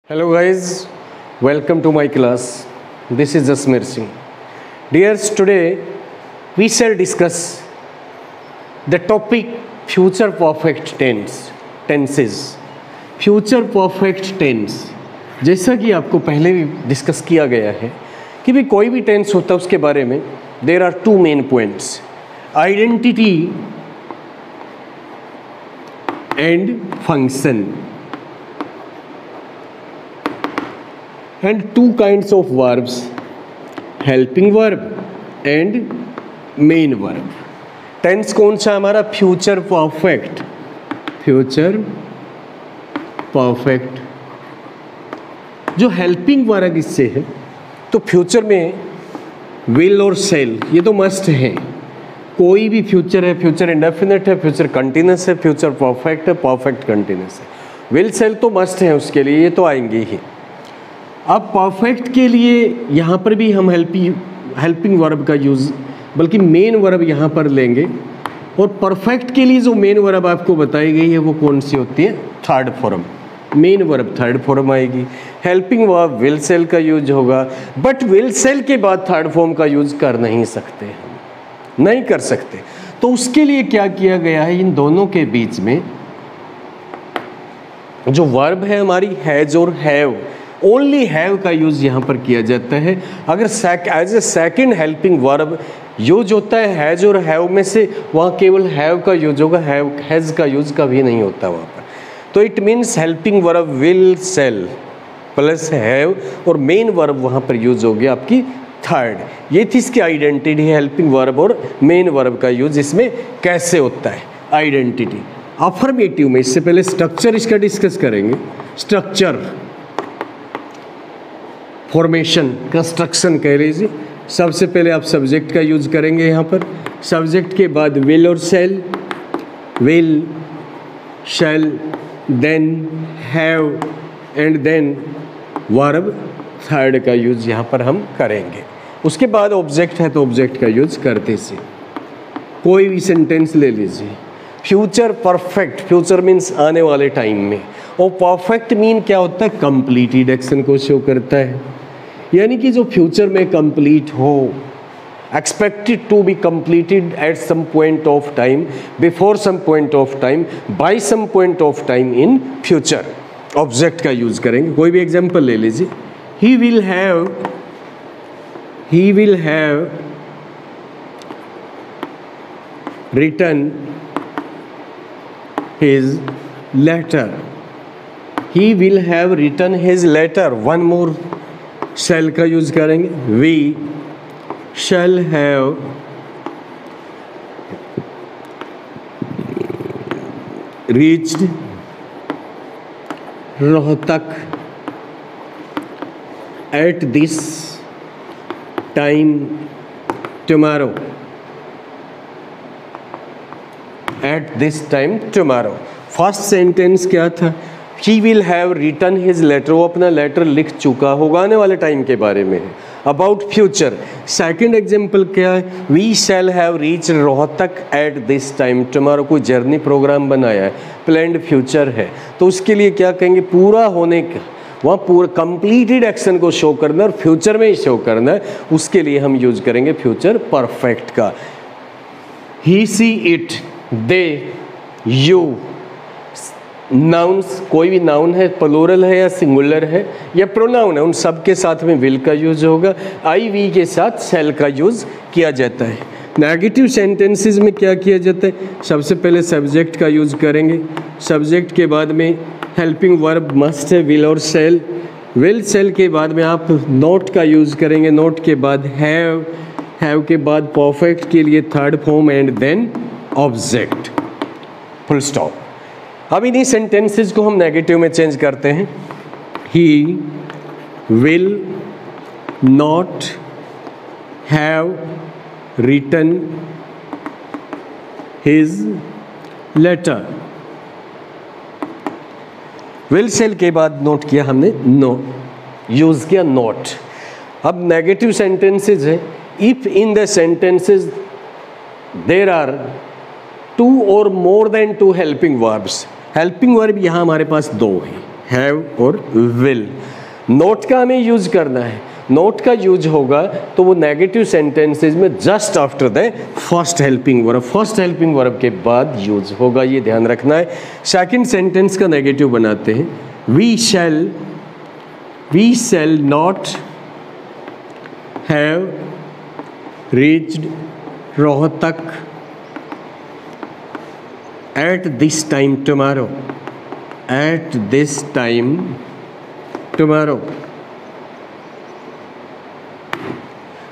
Hello guys, welcome to my class. This is Jasmeer Singh. Dears, today we shall discuss the topic future perfect tenses. Future perfect tense. जैसा कि आपको पहले भी discuss किया गया है कि भी कोई भी टेंस होता है उसके बारे में there are two main points, identity and function, and two kinds of verbs, helping verb and main verb. Tense कौन सा हमारा? Future perfect. फ्यूचर परफेक्ट जो हेल्पिंग वर्ब इससे है, तो फ्यूचर में विल और सेल ये तो मस्ट है. कोई भी फ्यूचर है, फ्यूचर इंडेफिनिट है, फ्यूचर कंटिन्यूस है, फ्यूचर परफेक्ट है, परफेक्ट कंटिन्यूस है. विल सेल तो मस्ट है उसके लिए, ये तो आएंगे ही. अब परफेक्ट के लिए यहाँ पर भी हम हेल्पिंग वर्ब का यूज़ बल्कि मेन वर्ब यहाँ पर लेंगे. और परफेक्ट के लिए जो मेन वर्ब आपको बताई गई है वो कौन सी होती है? Third form. Main verb third form आएगी. हेल्पिंग वर्ब विल सेल का यूज होगा, बट विल सेल के बाद थर्ड फॉर्म का यूज कर नहीं सकते, हम नहीं कर सकते. तो उसके लिए क्या किया गया है, इन दोनों के बीच में जो वर्ब है हमारी हैज और हैव, ओनली हैव का यूज़ यहाँ पर किया जाता है. अगर as a second helping verb use होता है हैज और हैव में से, वहाँ केवल हैव का यूज होगा, हैज़ का यूज कभी नहीं होता वहाँ पर. तो it means helping verb will shall plus have और मेन वर्ब वहाँ पर यूज हो गया आपकी थर्ड. ये थी इसकी आइडेंटिटी, हेल्पिंग वर्ब और मेन वर्ब का यूज इसमें कैसे होता है. आइडेंटिटी अफर्मेटिव में, इससे पहले स्ट्रक्चर इसका डिस्कस करेंगे. स्ट्रक्चर फॉर्मेशन, कंस्ट्रक्शन कह लीजिए. सबसे पहले आप सब्जेक्ट का यूज करेंगे यहाँ पर. सब्जेक्ट के बाद विल और shall, will, shall, then have and then verb third का यूज यहाँ पर हम करेंगे. उसके बाद ऑब्जेक्ट है तो ऑब्जेक्ट का यूज करते से. कोई भी सेंटेंस ले लीजिए. फ्यूचर परफेक्ट, फ्यूचर मीन्स आने वाले टाइम में, और परफेक्ट मीन क्या होता है? कंप्लीटेड एक्शन को शो करता है. यानी कि जो फ्यूचर में कंप्लीट हो, expected to be completed at some point of time, before some point of time, by some point of time in future. Object का यूज करेंगे. कोई भी एग्जांपल ले लीजिए. He will have written his letter. He will have written his letter. One more shall का use करेंगे. We shall have reached Rohtak at this time tomorrow. At this time tomorrow. First sentence क्या था? He will have written his letter. वो अपना letter लिख चुका होगा, आने वाले टाइम के बारे में है, अबाउट फ्यूचर. सेकेंड एग्जाम्पल क्या है? We shall have reached Rohtak at this time tomorrow. कोई जर्नी प्रोग्राम बनाया है, प्लान्ड फ्यूचर है, तो उसके लिए क्या कहेंगे? पूरा होने का, वहाँ पूरा कंप्लीटेड एक्शन को शो करना है और फ्यूचर में ही शो करना है. उसके लिए हम यूज करेंगे फ्यूचर परफेक्ट का. He, she, it, they, you. Nouns, कोई भी नाउन है, प्लूरल है या सिंगुलर है या प्रोनाउन है, उन सब के साथ में विल का यूज होगा. आई वी के साथ शैल का यूज किया जाता है. नेगेटिव सेंटेंसेस में क्या किया जाता है? सबसे पहले सब्जेक्ट का यूज करेंगे. सब्जेक्ट के बाद में हेल्पिंग वर्ब मस्ट है, विल और सेल. विल सेल के बाद में आप नोट का यूज करेंगे. नोट के बाद हैव के बाद परफेक्ट के लिए third form and then object, full stop. अब इन्हीं सेंटेंसेस को हम नेगेटिव में चेंज करते हैं. He will not have written his letter. Will shall के बाद नोट किया हमने, नो यूज किया नोट. अब नेगेटिव सेंटेंसेस है. If in the sentences there are two और more than two helping verbs. Helping verb यहाँ हमारे पास दो हैं. हैव और विल। नोट का हमें यूज करना है, नोट का यूज होगा तो वो नेगेटिव सेंटेंसेस में just after the first helping verb, first helping verb के बाद यूज होगा, ये ध्यान रखना है। सेकंड सेंटेंस का नेगेटिव बनाते हैं, we shall not have reached Rohtak at this time tomorrow, at this time tomorrow.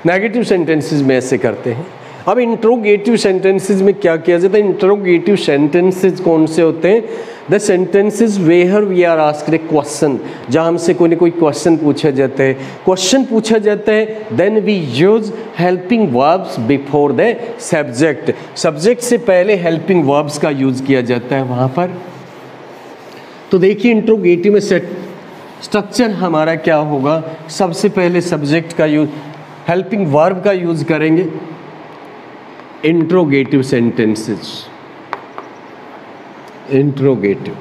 Negative sentences में ऐसे करते हैं। अब इंट्रोगेटिव सेंटेंसेस में क्या किया जाता है? इंट्रोगेटिव सेंटेंसेस कौन से होते हैं? The sentences where we are asked a question, जहाँ हमसे कोई ना कोई क्वेश्चन पूछा जाता है, क्वेश्चन पूछा जाता है, then we use helping verbs before the subject, subject से पहले हेल्पिंग वर्ब्स का यूज किया जाता है वहाँ पर। तो देखिए इंट्रोगेटिव में स्ट्रक्चर हमारा क्या होगा? सबसे पहले सब्जेक्ट का यूज, हेल्पिंग वर्ब का यूज करेंगे। इंट्रोगेटिव सेंटेंसेस, इंट्रोगेटिव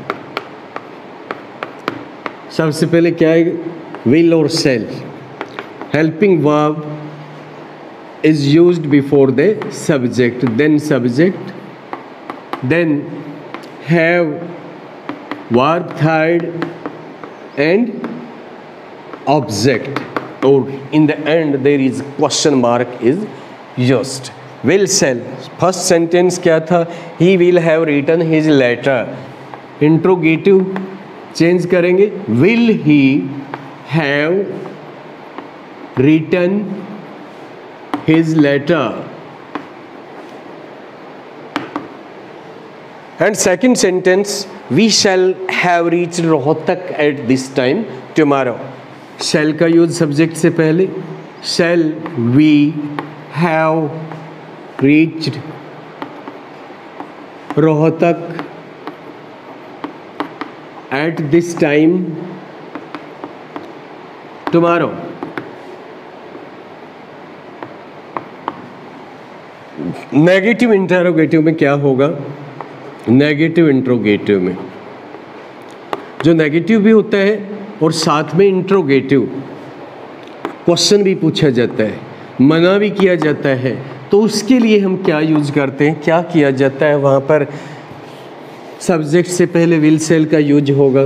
सबसे पहले क्या है? विल और shall. Helping verb is used before the subject, then have, verb third and object, or in the end there is question mark is used. Will shall, first sentence क्या था? He will have written his letter. Interrogative change करेंगे, will he have written his letter. And second sentence, we shall have reached Rohtak at this time tomorrow. shall का use subject से पहले, shall we have reached Rohtak at this time tomorrow. Negative interrogative में क्या होगा? Negative interrogative में जो negative भी होता है और साथ में इंट्रोगेटिव, क्वेश्चन भी पूछा जाता है, मना भी किया जाता है, तो उसके लिए हम क्या यूज करते हैं? क्या किया जाता है वहाँ पर? सब्जेक्ट से पहले विल शैल का यूज होगा,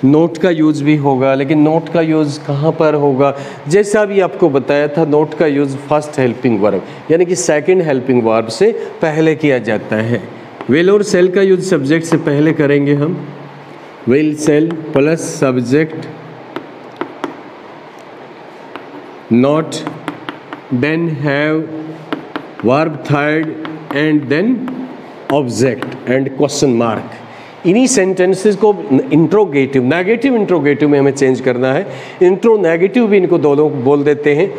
नोट का यूज भी होगा, लेकिन नोट का यूज कहाँ पर होगा? जैसा भी आपको बताया था, नोट का यूज फर्स्ट हेल्पिंग वर्ब यानी कि सेकंड हेल्पिंग वर्ब से पहले किया जाता है। विल और शैल का यूज सब्जेक्ट से पहले करेंगे हम, will shall plus subject, not, then have, verb third and then object and question mark. इन्हीं सेंटेंसेस को इंट्रोगेटिव, नेगेटिव इंट्रोगेटिव में हमें चेंज करना है। इंट्रो नेगेटिव भी इनको दोनों बोल देते हैं।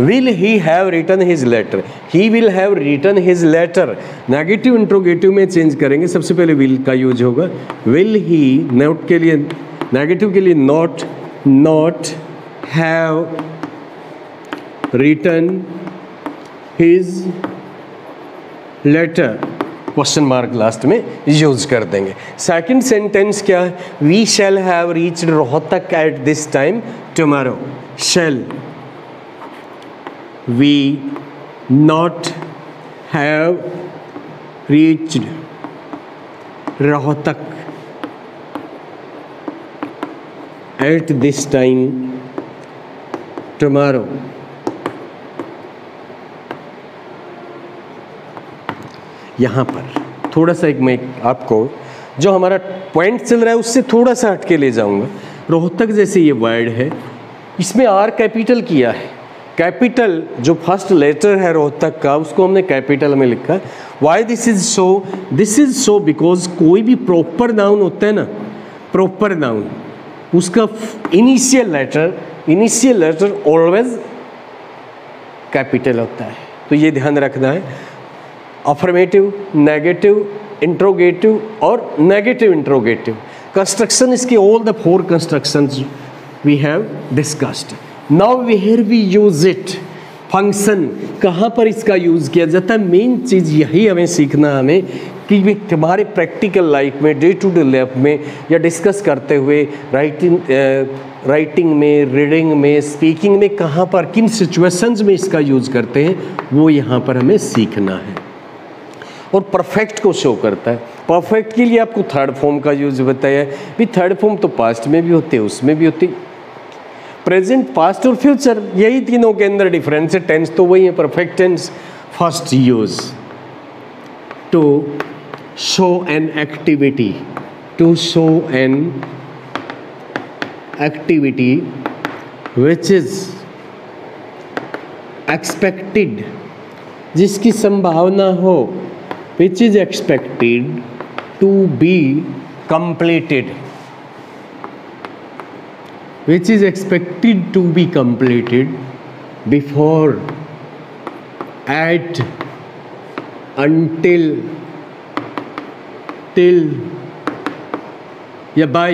Will he have written his letter, he will have written his letter. Negative interrogative में चेंज करेंगे, सबसे पहले विल का यूज होगा, विल ही, नोट के लिए, नेगेटिव के लिए not, not have written his letter, question mark last में यूज कर देंगे। सेकंड सेंटेंस क्या है? We shall have reached Rohtak at this time tomorrow. Shall, we not have reached Rohtak at this time tomorrow. यहाँ पर थोड़ा सा एक मैं आपको जो हमारा पॉइंट चल रहा है उससे थोड़ा सा हटके ले जाऊंगा। रोहतक जैसे ये वर्ड है, इसमें आर कैपिटल किया है, कैपिटल जो फर्स्ट लेटर है रोहतक का उसको हमने कैपिटल में लिखा है। Why this is so? This is so because कोई भी प्रॉपर नाउन होता है ना, प्रॉपर नाउन, उसका इनिशियल लेटर ऑलवेज कैपिटल होता है, तो ये ध्यान रखना है। अफर्मेटिव, नेगेटिव, इंट्रोगेटिव और नेगेटिव इंट्रोगेटिव कंस्ट्रक्शन, इसके all the 4 constructions we have discussed. Now where we use it, function कहाँ पर इसका यूज किया जाता है, मेन चीज यही हमें सीखना हमें कि भी तुम्हारे प्रैक्टिकल लाइफ में, डे टू डे लाइफ में, या डिस्कस करते हुए राइटिंग में, रीडिंग में, स्पीकिंग में कहाँ पर किन सिचुएशंस में इसका यूज़ करते हैं, वो यहाँ पर हमें सीखना है। और परफेक्ट को शो करता है। परफेक्ट के लिए आपको थर्ड फॉर्म का यूज़ बताया भी। थर्ड फॉर्म तो पास्ट में भी होते हैं, उसमें भी होती, प्रेजेंट, पास्ट और फ्यूचर, यही तीनों के अंदर डिफरेंस है। टेंस तो वही है, perfect tense. First use to show an activity, to show an activity which is expected, जिसकी संभावना हो, which is expected to be completed, which is expected to be completed before, at, until, till या by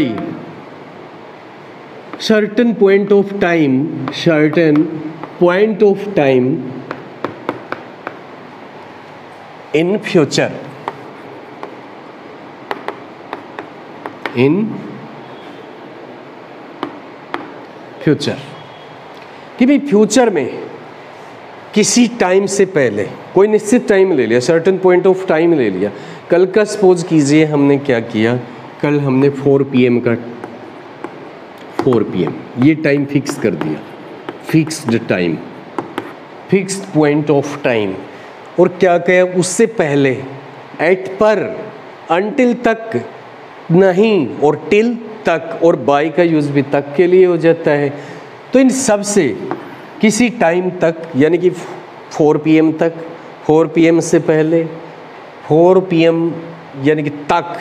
certain point of time, certain point of time in future, in future, कि भाई future में किसी time से पहले, कोई निश्चित time ले लिया, सर्टेन पॉइंट ऑफ टाइम ले लिया। कल का सपोज कीजिए हमने क्या किया, कल हमने 4 PM का, 4 PM ये टाइम फिक्स कर दिया, fixed time, fixed point of time. और क्या किया उससे पहले, एट पर, अनटिल तक नहीं, और टिल तक, और बाय का यूज़ भी तक के लिए हो जाता है। तो इन सब से किसी टाइम तक, यानी कि 4 PM तक, 4 PM से पहले, 4 PM यानी कि तक,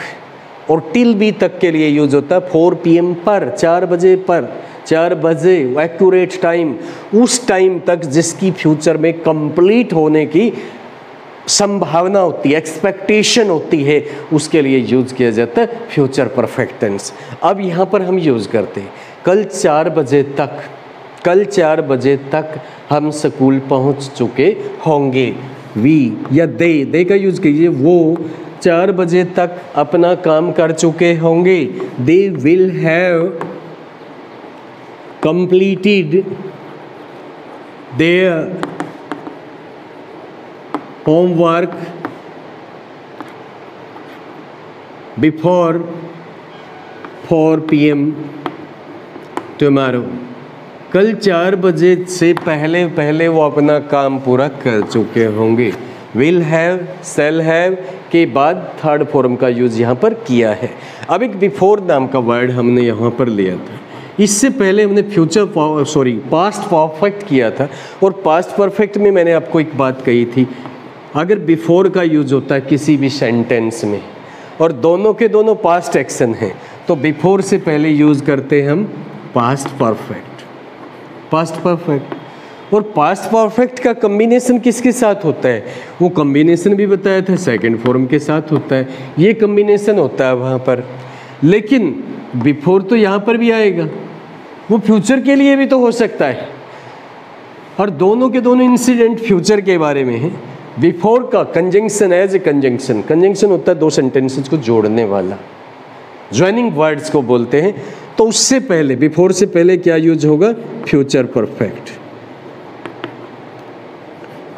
और टिल भी तक के लिए यूज होता है। 4 PM पर, 4 बजे पर, 4 बजे एक्यूरेट टाइम, उस टाइम तक जिसकी फ्यूचर में कंप्लीट होने की संभावना होती है, एक्सपेक्टेशन होती है, उसके लिए यूज किया जाता है फ्यूचर परफेक्ट टेंस। अब यहाँ पर हम यूज करते हैं कल 4 बजे तक, कल 4 बजे तक हम स्कूल पहुँच चुके होंगे। वी या दे का यूज कीजिए, वो 4 बजे तक अपना काम कर चुके होंगे। They will have completed their homework before 4 PM tomorrow. कल 4 बजे से पहले पहले वो अपना काम पूरा कर चुके होंगे। विल हैव, सेल हैव के बाद थर्ड फॉर्म का यूज यहाँ पर किया है। अब एक बिफोर नाम का वर्ड हमने यहाँ पर लिया था, इससे पहले हमने पास्ट परफेक्ट किया था। और पास्ट परफेक्ट में मैंने आपको एक बात कही थी, अगर बिफोर का यूज होता है किसी भी सेंटेंस में और दोनों के दोनों पास्ट एक्शन हैं, तो बिफोर से पहले यूज करते हैं हम पास्ट परफेक्ट, पास्ट परफेक्ट। और पास्ट परफेक्ट का कम्बिनेशन किसके साथ होता है, वो कम्बिनेशन भी बताया था सेकंड फॉर्म के साथ होता है, ये कम्बिनेशन होता है वहाँ पर। लेकिन बिफोर तो यहाँ पर भी आएगा, वो फ्यूचर के लिए भी तो हो सकता है, और दोनों के दोनों इंसिडेंट फ्यूचर के बारे में है। बिफोर का conjunction as a conjunction, conjunction होता है 2 सेंटेंसेस को जोड़ने वाला, ज्वाइनिंग वर्ड्स को बोलते हैं। तो उससे पहले, बिफोर से पहले क्या यूज होगा, फ्यूचर परफेक्ट,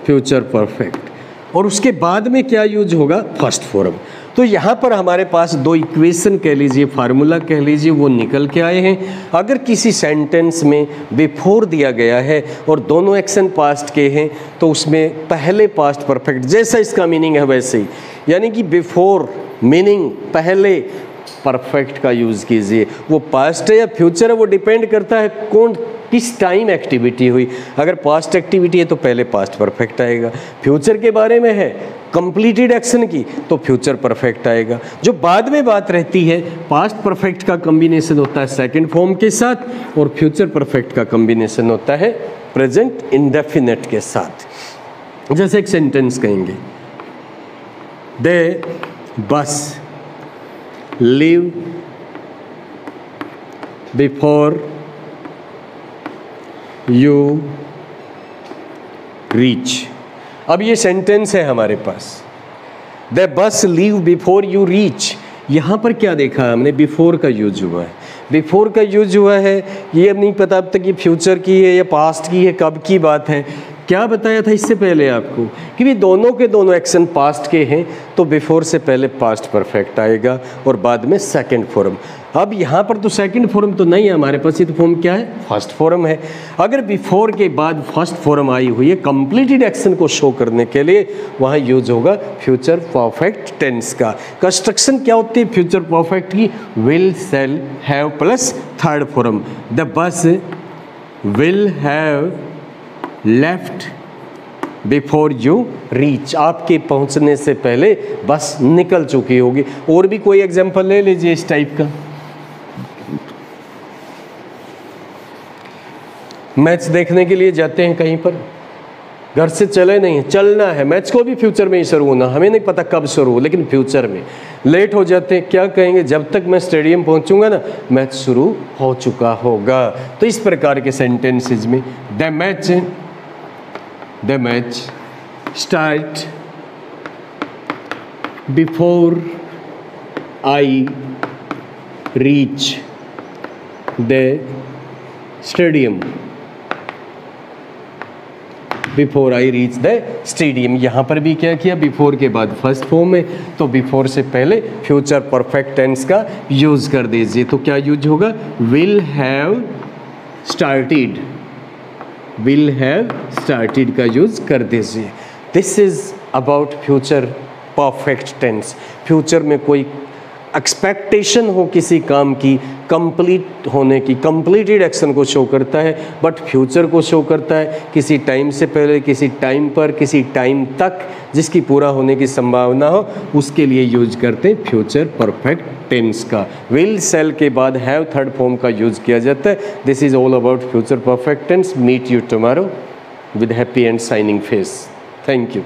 फ्यूचर परफेक्ट। और उसके बाद में क्या यूज होगा, फर्स्ट फॉर्म। तो यहाँ पर हमारे पास 2 इक्वेशन कह लीजिए, फार्मूला कह लीजिए, वो निकल के आए हैं। अगर किसी सेंटेंस में बिफोर दिया गया है और दोनों एक्शन पास्ट के हैं, तो उसमें पहले पास्ट परफेक्ट, जैसा इसका मीनिंग है वैसे ही, यानी कि बिफोर मीनिंग पहले परफेक्ट का यूज़ कीजिए। वो पास्ट है या फ्यूचर है, वो डिपेंड करता है कौन किस टाइम एक्टिविटी हुई। अगर पास्ट एक्टिविटी है तो पहले पास्ट परफेक्ट आएगा, फ्यूचर के बारे में है कंप्लीटेड एक्शन की तो फ्यूचर परफेक्ट आएगा। जो बाद में बात रहती है, पास्ट परफेक्ट का कॉम्बिनेशन होता है सेकंड फॉर्म के साथ, और फ्यूचर परफेक्ट का कॉम्बिनेशन होता है प्रेजेंट इंडेफिनिट के साथ। जैसे एक सेंटेंस कहेंगे, दे बस लिव बिफोर यू रीच। अब ये सेंटेंस है हमारे पास, the bus leave before you reach. यहाँ पर क्या देखा हमने, बिफोर का यूज हुआ है, बिफोर का यूज हुआ है। ये नहीं पता अब तक ये फ्यूचर की है या पास्ट की है, कब की बात है। क्या बताया था इससे पहले आपको कि भी दोनों के दोनों एक्शन पास्ट के हैं, तो बिफोर से पहले पास्ट परफेक्ट आएगा और बाद में सेकंड फॉर्म। अब यहाँ पर तो सेकंड फॉर्म तो नहीं है हमारे पास, ये तो फॉर्म क्या है, फर्स्ट फॉर्म है। अगर बिफोर के बाद फर्स्ट फॉर्म आई हुई है कंप्लीटेड एक्शन को शो करने के लिए, वहाँ यूज होगा फ्यूचर परफेक्ट टेंस का। कंस्ट्रक्शन क्या होती है फ्यूचर परफेक्ट की, will, shall, have plus third form. The bus will have left before you reach, आपके पहुंचने से पहले बस निकल चुकी होगी। और भी कोई एग्जांपल ले लीजिए इस टाइप का। मैच देखने के लिए जाते हैं कहीं पर, घर से चले नहीं, चलना है, मैच को भी फ्यूचर में ही शुरू होना, हमें नहीं पता कब शुरू हो, लेकिन फ्यूचर में लेट हो जाते हैं। क्या कहेंगे, जब तक मैं स्टेडियम पहुंचूंगा ना मैच शुरू हो चुका होगा। तो इस प्रकार के सेंटेंसेज में the match start before I reach the stadium, before I reach the stadium. यहाँ पर भी क्या किया, बिफोर के बाद फर्स्ट फॉर्म है, तो बिफोर से पहले फ्यूचर परफेक्ट टेंस का यूज कर दीजिए। तो क्या यूज होगा, will have started, will have started का यूज कर दीजिए। This is about future perfect tense. Future में कोई एक्सपेक्टेशन हो किसी काम की कंप्लीट होने की, कंप्लीटेड एक्शन को शो करता है, बट फ्यूचर को शो करता है किसी टाइम से पहले, किसी टाइम पर, किसी टाइम तक जिसकी पूरा होने की संभावना हो, उसके लिए यूज करते हैं फ्यूचर परफेक्ट टेंस का। विल, शैल के बाद हैव थर्ड फॉर्म का यूज किया जाता है। This is all about future perfect tense. Meet you tomorrow with happy and shining face. Thank you.